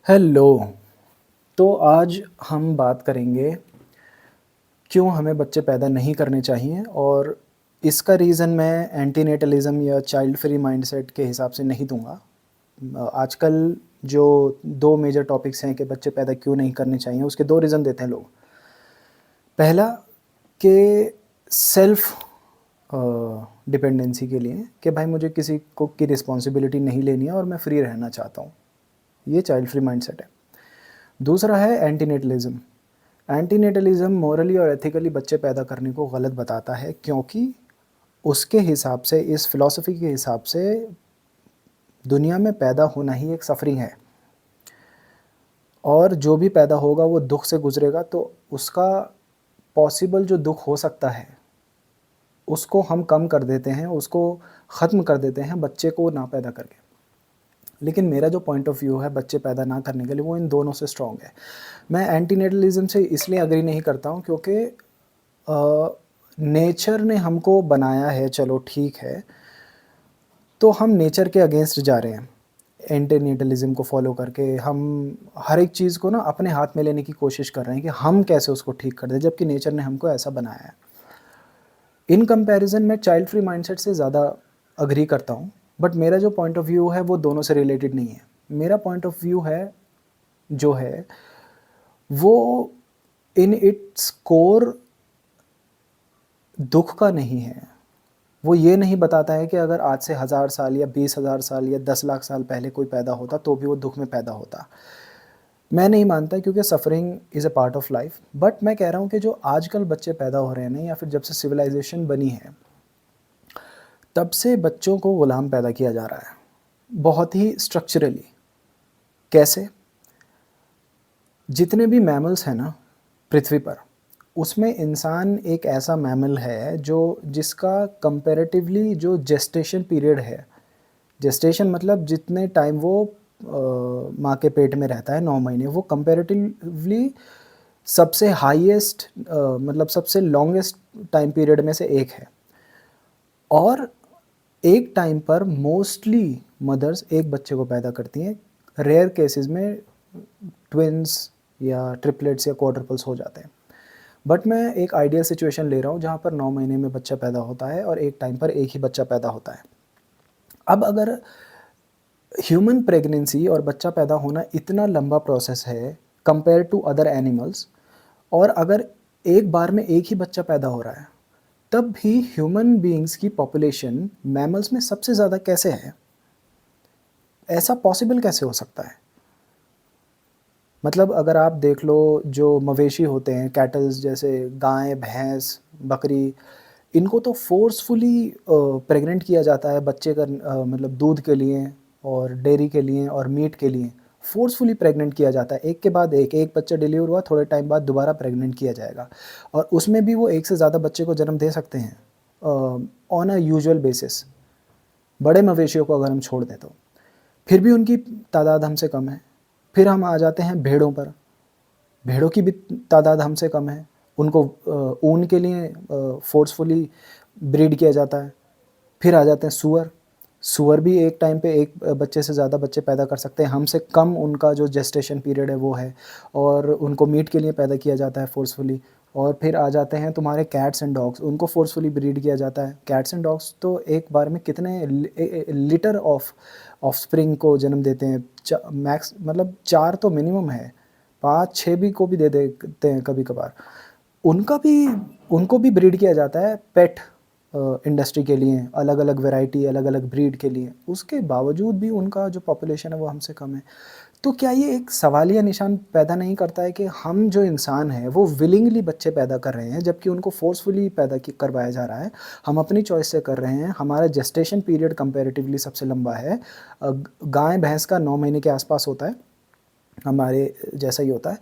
Hello. तो आज हम बात करेंगे क्यों हमें बच्चे पैदा नहीं करने चाहिए और इसका रीज़न मैं एंटीनेटलिज़्म या चाइल्ड फ्री माइंडसेट के हिसाब से नहीं दूँगा। आजकल जो 2 मेजर टॉपिक्स हैं कि बच्चे पैदा क्यों नहीं करने चाहिए, उसके 2 रीज़न देते हैं लोग। पहला कि सेल्फ़ डिपेंडेंसी के लिए कि भाई मुझे किसी को की रिस्पॉन्सिबिलिटी नहीं लेनी है और मैं फ्री रहना चाहता हूँ। ये चाइल्ड फ्री माइंडसेट है। दूसरा है एंटीनेटलिज़्म। एंटीनेटलिज़्म मॉरली और एथिकली बच्चे पैदा करने को गलत बताता है क्योंकि उसके हिसाब से, इस फ़िलॉसफ़ी के हिसाब से दुनिया में पैदा होना ही एक सफ़रिंग है और जो भी पैदा होगा वो दुःख से गुज़रेगा, तो उसका पॉसिबल जो दुःख हो सकता है, उसको हम कम कर देते हैं, उसको ख़त्म कर देते हैं बच्चे को ना पैदा करके। लेकिन मेरा जो पॉइंट ऑफ व्यू है बच्चे पैदा ना करने के लिए, वो इन दोनों से स्ट्रॉन्ग है। मैं एंटीनेटलिज़्म से इसलिए एग्री नहीं करता हूँ क्योंकि नेचर ने हमको बनाया है, चलो ठीक है, तो हम नेचर के अगेंस्ट जा रहे हैं। एंटीनेटलिज़्म को फ़ॉलो करके हम हर एक चीज़ को ना अपने हाथ में लेने की कोशिश कर रहे हैं कि हम कैसे उसको ठीक कर दें, जबकि नेचर ने हमको ऐसा बनाया है। इन कंपैरिज़न मैं चाइल्ड फ्री माइंडसेट से ज़्यादा एग्री करता हूँ, बट मेरा जो पॉइंट ऑफ व्यू है वो दोनों से रिलेटेड नहीं है। मेरा पॉइंट ऑफ व्यू है, जो है, वो इन इट्स कोर दुःख का नहीं है। वो ये नहीं बताता है कि अगर आज से 1000 साल या 20,000 साल या 10 लाख साल पहले कोई पैदा होता तो भी वो दुःख में पैदा होता। मैं नहीं मानता क्योंकि suffering is a part of life, but मैं कह रहा हूँ कि जो आजकल बच्चे पैदा हो रहे हैं ना, या फिर जब से सिविलाइज़ेशन बनी है, तब से बच्चों को ग़ुलाम पैदा किया जा रहा है, बहुत ही स्ट्रक्चरली। कैसे? जितने भी मैमल्स हैं ना पृथ्वी पर, उसमें इंसान एक ऐसा मैमल है जो जिसका कंपैरेटिवली जो जेस्टेशन पीरियड है, जेस्टेशन मतलब जितने टाइम वो माँ के पेट में रहता है, 9 महीने, वो कंपैरेटिवली सबसे हाईएस्ट, मतलब सबसे लॉन्गेस्ट टाइम पीरियड में से एक है। और एक टाइम पर मोस्टली मदर्स एक बच्चे को पैदा करती हैं। रेयर केसेस में ट्विन्स या ट्रिपलेट्स या क्वाड्रपल्स हो जाते हैं। बट मैं एक आइडियल सिचुएशन ले रहा हूँ जहाँ पर 9 महीने में बच्चा पैदा होता है और एक टाइम पर एक ही बच्चा पैदा होता है। अब अगर ह्यूमन प्रेगनेंसी और बच्चा पैदा होना इतना लंबा प्रोसेस है कंपेयर टू अदर एनिमल्स, और अगर एक बार में एक ही बच्चा पैदा हो रहा है, तब भी ह्यूमन बीइंग्स की पॉपुलेशन मैमल्स में सबसे ज़्यादा कैसे है? ऐसा पॉसिबल कैसे हो सकता है? मतलब अगर आप देख लो, जो मवेशी होते हैं, कैटल्स जैसे गाय, भैंस, बकरी, इनको तो फ़ोर्सफुली प्रेग्नेंट किया जाता है बच्चे का, मतलब दूध के लिए और डेयरी के लिए और मीट के लिए फ़ोर्सफुली प्रेग्नेंट किया जाता है। एक के बाद एक बच्चा डिलीवर हुआ, थोड़े टाइम बाद दोबारा प्रेग्नेंट किया जाएगा और उसमें भी वो एक से ज़्यादा बच्चे को जन्म दे सकते हैं ऑन अ यूजुअल बेसिस। बड़े मवेशियों को अगर हम छोड़ दें तो फिर भी उनकी तादाद हमसे कम है। फिर हम आ जाते हैं भेड़ों पर। भेड़ों की भी तादाद हमसे कम है। उनको ऊन के लिए फ़ोर्सफुली ब्रीड किया जाता है। फिर आ जाते हैं सूअर। सूअर भी एक टाइम पे एक बच्चे से ज़्यादा बच्चे पैदा कर सकते हैं। हमसे कम उनका जो जेस्टेशन पीरियड है वो है, और उनको मीट के लिए पैदा किया जाता है फ़ोर्सफुली। और फिर आ जाते हैं तुम्हारे कैट्स एंड डॉग्स, उनको फ़ोर्सफुली ब्रीड किया जाता है। कैट्स एंड डॉग्स तो एक बार में कितने लिटर ऑफ ऑफ़स्प्रिंग को जन्म देते हैं। मैक्स मतलब 4 तो मिनिमम है, 5-6 भी को भी दे देते हैं कभी-कभार। उनका भी उनको भी ब्रीड किया जाता है पेट इंडस्ट्री के लिए, अलग-अलग वैरायटी, अलग-अलग ब्रीड के लिए। उसके बावजूद भी उनका जो पॉपुलेशन है वो हमसे कम है। तो क्या ये एक सवालिया निशान पैदा नहीं करता है कि हम जो इंसान हैं वो विलिंगली बच्चे पैदा कर रहे हैं, जबकि उनको फ़ोर्सफुली पैदा की करवाया जा रहा है। हम अपनी चॉइस से कर रहे हैं। हमारा जेस्टेशन पीरियड कंपैरेटिवली सबसे लंबा है। गाय-भैंस का 9 महीने के आस-पास होता है, हमारे जैसा ही होता है।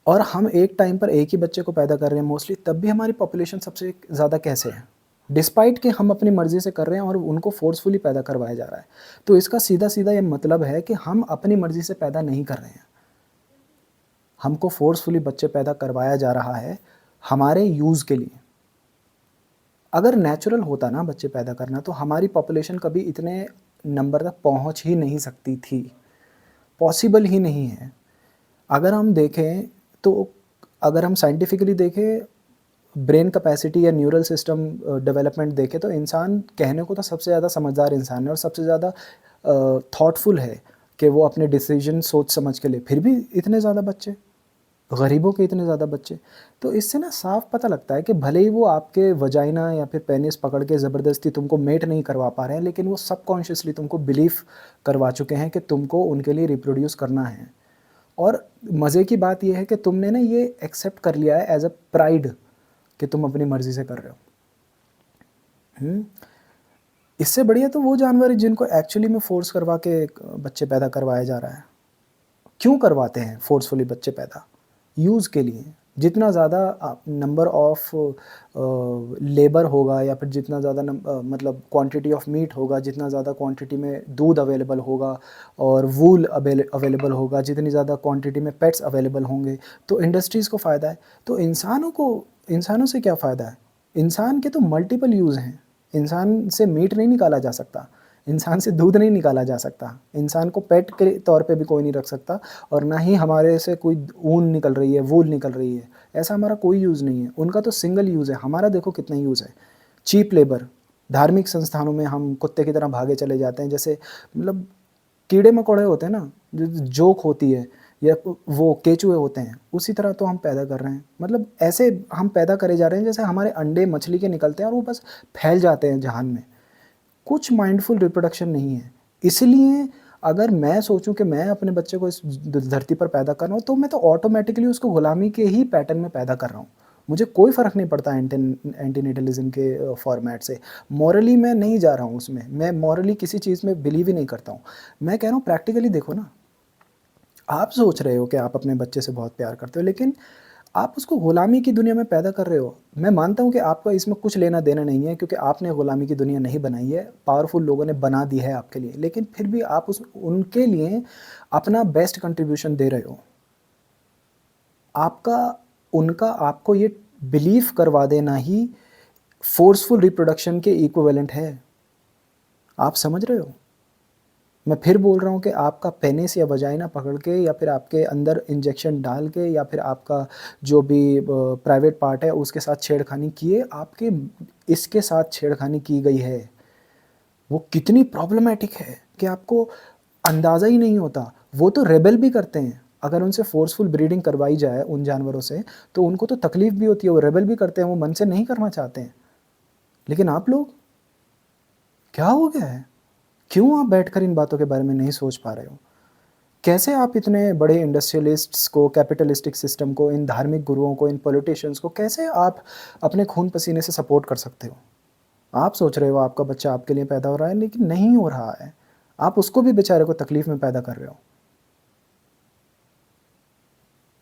और हम एक टाइम पर एक ही बच्चे को पैदा कर रहे हैं मोस्टली, तब भी हमारी पॉपुलेशन सबसे ज़्यादा कैसे है? डिस्पाइट कि हम अपनी मर्ज़ी से कर रहे हैं और उनको फ़ोर्सफुली पैदा करवाया जा रहा है। तो इसका सीधा-सीधा ये मतलब है कि हम अपनी मर्ज़ी से पैदा नहीं कर रहे हैं। हमको फ़ोर्सफुली बच्चे पैदा करवाया जा रहा है, हमारे यूज़ के लिए। अगर नेचुरल होता ना बच्चे पैदा करना, तो हमारी पॉपुलेशन कभी इतने नंबर तक पहुँच ही नहीं सकती थी। पॉसिबल ही नहीं है। अगर हम देखें तो अगर हम साइंटिफिकली देखें, ब्रेन कैपेसिटी या न्यूरल सिस्टम डेवलपमेंट देखें तो इंसान कहने को तो सबसे ज़्यादा समझदार इंसान है और सबसे ज़्यादा थॉटफुल है कि वो अपने डिसीजन सोच समझ के ले, फिर भी इतने ज़्यादा बच्चे, गरीबों के इतने ज़्यादा बच्चे। तो इससे ना साफ पता लगता है कि भले ही वो आपके वजाइना या फिर पेनिस पकड़ के ज़बरदस्ती तुमको मेट नहीं करवा पा रहे हैं, लेकिन वो सबकॉन्शियसली तुमको बिलीव करवा चुके हैं कि तुमको उनके लिए रिप्रोड्यूस करना है। और मज़े की बात ये है कि तुमने ना ये एक्सेप्ट कर लिया है एज अ प्राइड कि तुम अपनी मर्ज़ी से कर रहे हो। इससे बढ़िया तो वो जानवर है जिनको एक्चुअली में फ़ोर्स करवा के बच्चे पैदा करवाया जा रहा है। क्यों करवाते हैं फ़ोर्सफुली बच्चे पैदा? यूज़ के लिए। जितना ज़्यादा नंबर ऑफ़ लेबर होगा या फिर जितना ज़्यादा मतलब क्वांटिटी ऑफ मीट होगा, जितना ज़्यादा क्वांटिटी में दूध अवेलेबल होगा और वूल अवेलेबल होगा, जितनी ज़्यादा क्वांटिटी में पेट्स अवेलेबल होंगे, तो इंडस्ट्रीज़ को फ़ायदा है। तो इंसानों से क्या फ़ायदा है? इंसान के तो मल्टीपल यूज़ हैं। इंसान से मीट नहीं निकाला जा सकता, इंसान से दूध नहीं निकाला जा सकता, इंसान को पेट के तौर पे भी कोई नहीं रख सकता और ना ही हमारे से कोई ऊन निकल रही है, वूल निकल रही है, ऐसा हमारा कोई यूज़ नहीं है। उनका तो सिंगल यूज़ है, हमारा देखो कितना यूज़ है। चीप लेबर, धार्मिक संस्थानों में हम कुत्ते की तरह भागे चले जाते हैं, जैसे मतलब कीड़े-मकोड़े होते हैं ना, जो जोक होती है या वो केचुए होते हैं, उसी तरह तो हम पैदा कर रहे हैं। मतलब ऐसे हम पैदा करे जा रहे हैं जैसे हमारे अंडे मछली के निकलते हैं और वो बस फैल जाते हैं जहान में। कुछ माइंडफुल रिप्रोडक्शन नहीं है। इसलिए अगर मैं सोचूं कि मैं अपने बच्चे को इस धरती पर पैदा कर रहा हूँ, तो मैं तो ऑटोमेटिकली उसको गुलामी के ही पैटर्न में पैदा कर रहा हूँ। मुझे कोई फ़र्क नहीं पड़ता एंटीनेटलिज्म के फॉर्मेट से। मॉरली मैं नहीं जा रहा हूँ उसमें, मैं मॉरली किसी चीज़ में बिलीव ही नहीं करता हूँ। मैं कह रहा हूँ प्रैक्टिकली देखो ना, आप सोच रहे हो कि आप अपने बच्चे से बहुत प्यार करते हो, लेकिन आप उसको गुलामी की दुनिया में पैदा कर रहे हो। मैं मानता हूँ कि आपका इसमें कुछ लेना देना नहीं है, क्योंकि आपने गुलामी की दुनिया नहीं बनाई है, पावरफुल लोगों ने बना दी है आपके लिए। लेकिन फिर भी आप उनके लिए अपना बेस्ट कंट्रीब्यूशन दे रहे हो। आपका उनका आपको ये बिलीव करवा देना ही फ़ोर्सफुल रिप्रोडक्शन के इक्विवेलेंट है। आप समझ रहे हो? मैं फिर बोल रहा हूँ कि आपका पेनिस या वजाइना पकड़ के या फिर आपके अंदर इंजेक्शन डाल के या फिर आपका जो भी प्राइवेट पार्ट है उसके साथ छेड़खानी किए, आपके इसके साथ छेड़खानी की गई है। वो कितनी प्रॉब्लमैटिक है कि आपको अंदाज़ा ही नहीं होता। वो तो रेबेल भी करते हैं। अगर उनसे फ़ोर्सफुल ब्रीडिंग करवाई जाए उन जानवरों से, तो उनको तो तकलीफ़ भी होती है, वो रेबेल भी करते हैं, वो मन से नहीं करना चाहते हैं। लेकिन आप लोग, क्या हो गया है? क्यों आप बैठकर इन बातों के बारे में नहीं सोच पा रहे हो? कैसे आप इतने बड़े इंडस्ट्रियलिस्ट्स को, कैपिटलिस्टिक सिस्टम को, इन धार्मिक गुरुओं को, इन पॉलिटिशियंस को कैसे आप अपने खून पसीने से सपोर्ट कर सकते हो? आप सोच रहे हो आपका बच्चा आपके लिए पैदा हो रहा है, लेकिन नहीं हो रहा है। आप उसको भी बेचारे को तकलीफ़ में पैदा कर रहे हो।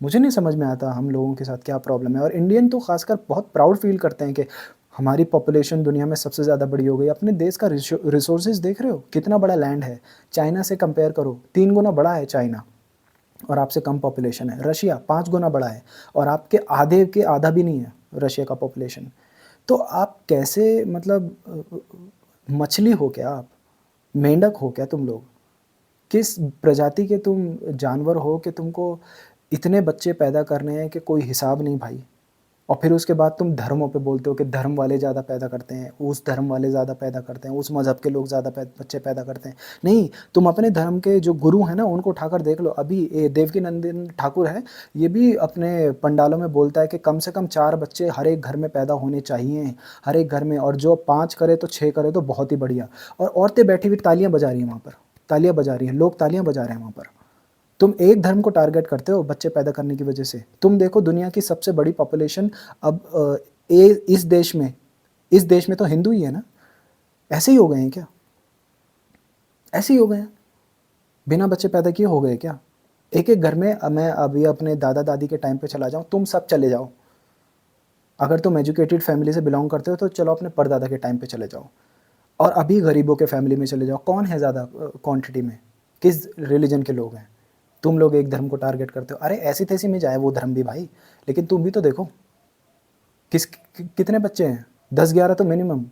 मुझे नहीं समझ में आता हम लोगों के साथ क्या प्रॉब्लम है। और इंडियन तो ख़ासकर बहुत प्राउड फ़ील करते हैं कि हमारी पॉपुलेशन दुनिया में सबसे ज़्यादा बड़ी हो गई। अपने देश का रिसोर्सेज़ देख रहे हो? कितना बड़ा लैंड है। चाइना से कंपेयर करो, 3 गुना बड़ा है चाइना और आपसे कम पॉपुलेशन है। रशिया 5 गुना बड़ा है और आपके आधे के आधा भी नहीं है रशिया का पॉपुलेशन। तो आप कैसे मतलब मछली हो क्या आप? मेंढक हो क्या तुम लोग? किस प्रजाति के तुम जानवर हो कि तुमको इतने बच्चे पैदा करने हैं कि कोई हिसाब नहीं भाई। और फिर उसके बाद तुम धर्मों पे बोलते हो कि धर्म वाले ज़्यादा पैदा करते हैं, उस धर्म वाले ज़्यादा पैदा करते हैं, उस मज़हब के लोग ज़्यादा बच्चे पैदा करते हैं। नहीं, तुम अपने धर्म के जो गुरु हैं ना, उनको उठाकर देख लो। अभी ये देवकीनंदन ठाकुर है, ये भी अपने पंडालों में बोलता है कि कम से कम 4 बच्चे हर एक घर में पैदा होने चाहिए, हर एक घर में। और जो 5 करे तो 6 करे तो बहुत ही बढ़िया। और औरतें बैठी हुई तालियाँ बजा रही हैं वहाँ पर, तालियाँ बजा रही हैं, लोग तालियाँ बजा रहे हैं वहाँ पर। तुम एक धर्म को टारगेट करते हो बच्चे पैदा करने की वजह से। तुम देखो दुनिया की सबसे बड़ी पॉपुलेशन अब इस देश में तो हिंदू ही है ना। ऐसे ही हो गए हैं क्या? ऐसे ही हो गए हैं, बिना बच्चे पैदा किए हो गए क्या? एक एक घर में मैं अभी अपने दादा दादी के टाइम पे चला जाऊँ, तुम सब चले जाओ। अगर तुम एजुकेटेड फैमिली से बिलोंग करते हो तो चलो अपने परदादा के टाइम पे चले जाओ। और अभी गरीबों के फैमिली में चले जाओ, कौन है ज़्यादा क्वांटिटी में? किस रिलीजन के लोग हैं? तुम लोग एक धर्म को टारगेट करते हो। अरे ऐसी तैसी में जाए वो धर्म भी भाई, लेकिन तुम भी तो देखो कितने बच्चे हैं? 10-11 तो मिनिमम।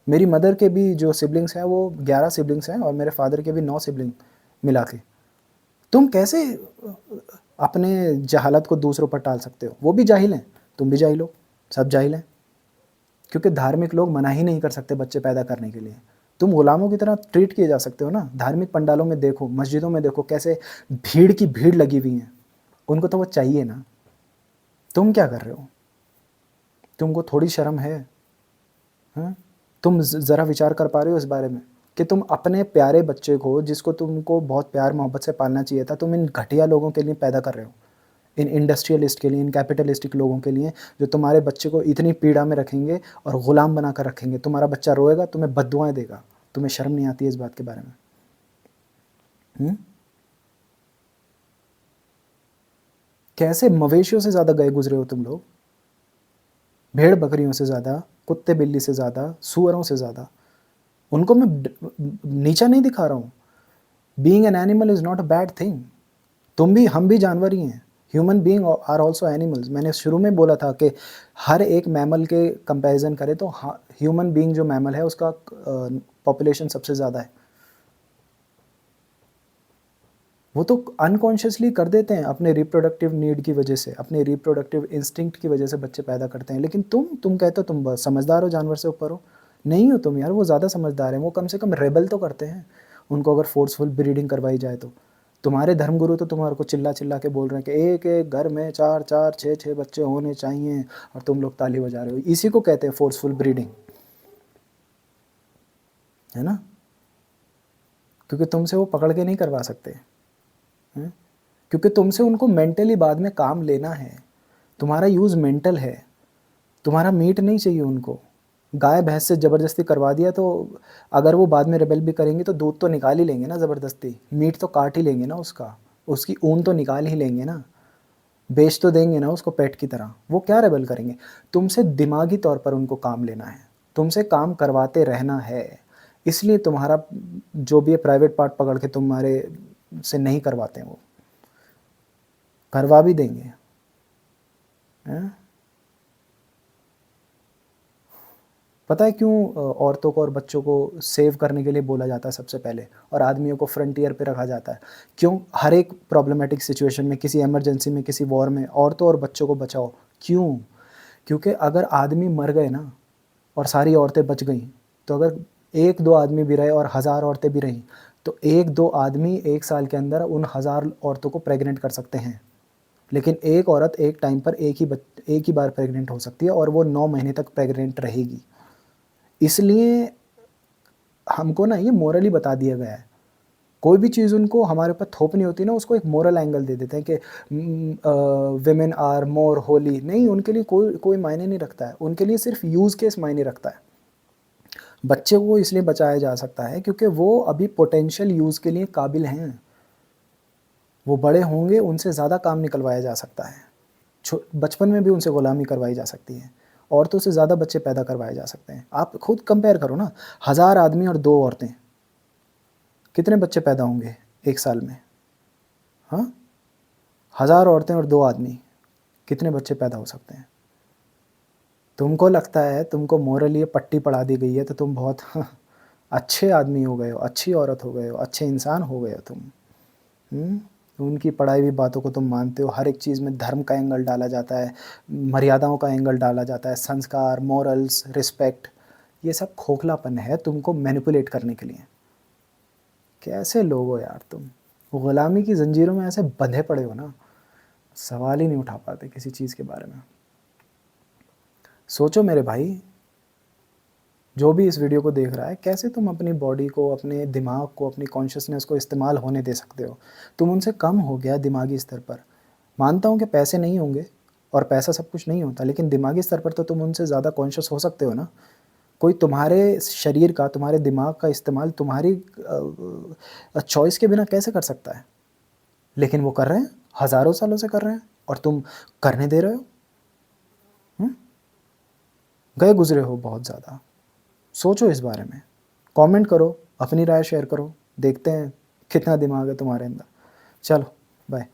मेरी मदर के भी जो सिबलिंग्स हैं वो 11 सिबलिंग्स हैं और मेरे फादर के भी 9 सिबलिंग मिला के। तुम कैसे अपने जहालत को दूसरों पर टाल सकते हो? वो भी जाहिल हैं, तुम भी जाहिल हो, सब जाहिल हैं। क्योंकि धार्मिक लोग मना ही नहीं कर सकते बच्चे पैदा करने के लिए। तुम गुलामों की तरह ट्रीट किए जा सकते हो ना। धार्मिक पंडालों में देखो, मस्जिदों में देखो कैसे भीड़ की भीड़ लगी हुई है। उनको तो वो चाहिए ना। तुम क्या कर रहे हो? तुमको थोड़ी शर्म है? हाँ? तुम ज़रा विचार कर पा रहे हो इस बारे में कि तुम अपने प्यारे बच्चे को, जिसको तुमको बहुत प्यार मोहब्बत से पालना चाहिए था, तुम इन घटिया लोगों के लिए पैदा कर रहे हो। इन इंडस्ट्रियलिस्ट के लिए, इन कैपिटलिस्टिक लोगों के लिए, जो तुम्हारे बच्चे को इतनी पीड़ा में रखेंगे और ग़ुलाम बना कर रखेंगे। तुम्हारा बच्चा रोएगा, तुम्हें बद्दुआएँ देगा। तुम्हें शर्म नहीं आती है इस बात के बारे में? कैसे मवेशियों से ज़्यादा गए गुज़रे हो तुम लोग, भेड़ बकरियों से ज़्यादा, कुत्ते बिल्ली से ज़्यादा, सूअरों से ज़्यादा। उनको मैं नीचा नहीं दिखा रहा हूँ। Being an animal is not a bad thing. तुम भी, हम भी जानवर ही हैं। Human being are also animals. मैंने शुरू में बोला था कि हर एक मैमल के कंपैरिजन करें तो ह्यूमन बीइंग जो मैमल है उसका पॉपुलेशन सबसे ज़्यादा है। वो तो अनकॉन्शियसली कर देते हैं अपने रिप्रोडक्टिव नीड की वजह से, अपने रिप्रोडक्टिव इंस्टिंक्ट की वजह से बच्चे पैदा करते हैं। लेकिन तुम कहते हो तुम बस समझदार हो, जानवर से ऊपर हो। नहीं हो तुम यार, वो ज़्यादा समझदार हैं। वो कम से कम रेबल तो करते हैं, उनको अगर फोर्सफुल ब्रीडिंग करवाई जाए तो। तुम्हारे धर्मगुरु तो तुम्हारे को चिल्ला चिल्ला के बोल रहे हैं कि एक एक घर में 4-4, 6-6 बच्चे होने चाहिए, और तुम लोग ताली बजा रहे हो। इसी को कहते हैं फोर्सफुल ब्रीडिंग, है ना? क्योंकि तुमसे वो पकड़ के नहीं करवा सकते हैं, क्योंकि तुमसे उनको मेंटली बाद में काम लेना है। तुम्हारा यूज़ मेंटल है, तुम्हारा मीट नहीं चाहिए उनको। गाय भैंस से ज़बरदस्ती करवा दिया तो अगर वो बाद में रेबेल भी करेंगी तो दूध तो निकाल ही लेंगे ना ज़बरदस्ती, मीट तो काट ही लेंगे ना उसका, उसकी ऊन तो निकाल ही लेंगे ना, बेच तो देंगे ना उसको पेट की तरह। वो क्या रेबेल करेंगे? तुमसे दिमागी तौर पर उनको काम लेना है, तुमसे काम करवाते रहना है। इसलिए तुम्हारा जो भी है प्राइवेट पार्ट पकड़ के तुम्हारे से नहीं करवाते हैं, वो करवा भी देंगे, हैं? पता है क्यों औरतों को और बच्चों को सेव करने के लिए बोला जाता है सबसे पहले, और आदमियों को फ्रंटियर पे रखा जाता है? क्यों? हर एक प्रॉब्लमेटिक सिचुएशन में, किसी इमरजेंसी में, किसी वॉर में औरतों और बच्चों को बचाओ। क्यों? क्योंकि अगर आदमी मर गए ना और सारी औरतें बच गईं, तो अगर 1-2 आदमी भी रहे और 1000 औरतें भी रहीं, तो 1-2 आदमी 1 साल के अंदर उन 1000 औरतों को प्रेग्नेंट कर सकते हैं। लेकिन एक औरत एक टाइम पर एक ही बार प्रेग्नेंट हो सकती है, और वो 9 महीने तक प्रेग्नेंट रहेगी। इसलिए हमको ना ये मोरली बता दिया गया है। कोई भी चीज़ उनको हमारे ऊपर थोपनी होती है ना, उसको एक मोरल एंगल दे देते हैं कि विमेन आर मोर होली। नहीं, उनके लिए कोई कोई मायने नहीं रखता है। उनके लिए सिर्फ यूज़ केस मायने रखता है। बच्चे को इसलिए बचाया जा सकता है क्योंकि वो अभी पोटेंशियल यूज़ के लिए काबिल हैं। वो बड़े होंगे, उनसे ज़्यादा काम निकलवाया जा सकता है। बचपन में भी उनसे ग़ुलामी करवाई जा सकती है। औरतों से ज़्यादा बच्चे पैदा करवाए जा सकते हैं। आप खुद कंपेयर करो ना, 1000 आदमी और 2 औरतें, कितने बच्चे पैदा होंगे 1 साल में? हाँ? 1000 औरतें और 2 आदमी, कितने बच्चे पैदा हो सकते हैं? तुमको लगता है तुमको मोरली पट्टी पढ़ा दी गई है तो तुम बहुत अच्छे आदमी हो गए हो, अच्छी औरत हो गए हो, अच्छे इंसान हो गए हो तुम। उनकी पढ़ाई हुई बातों को तुम मानते हो। हर एक चीज़ में धर्म का एंगल डाला जाता है, मर्यादाओं का एंगल डाला जाता है, संस्कार, मॉरल्स, रिस्पेक्ट। ये सब खोखलापन है तुमको मैनिपुलेट करने के लिए। कैसे लोग हो यार तुम? ग़ुलामी की ज़ंजीरों में ऐसे बंधे पड़े हो ना, सवाल ही नहीं उठा पाते किसी चीज़ के बारे में। सोचो मेरे भाई, जो भी इस वीडियो को देख रहा है, कैसे तुम अपनी बॉडी को, अपने दिमाग को, अपनी कॉन्शियसनेस को इस्तेमाल होने दे सकते हो? तुम उनसे कम हो गया दिमागी स्तर पर। मानता हूँ कि पैसे नहीं होंगे और पैसा सब कुछ नहीं होता, लेकिन दिमागी स्तर पर तो तुम उनसे ज़्यादा कॉन्शियस हो सकते हो ना। कोई तुम्हारे शरीर का, तुम्हारे दिमाग का इस्तेमाल तुम्हारी चॉइस के बिना कैसे कर सकता है? लेकिन वो कर रहे हैं, हज़ारों सालों से कर रहे हैं, और तुम करने दे रहे हो। गए गुज़रे हो बहुत ज़्यादा। सोचो इस बारे में, कमेंट करो, अपनी राय शेयर करो, देखते हैं कितना दिमाग है तुम्हारे अंदर। चलो, बाय।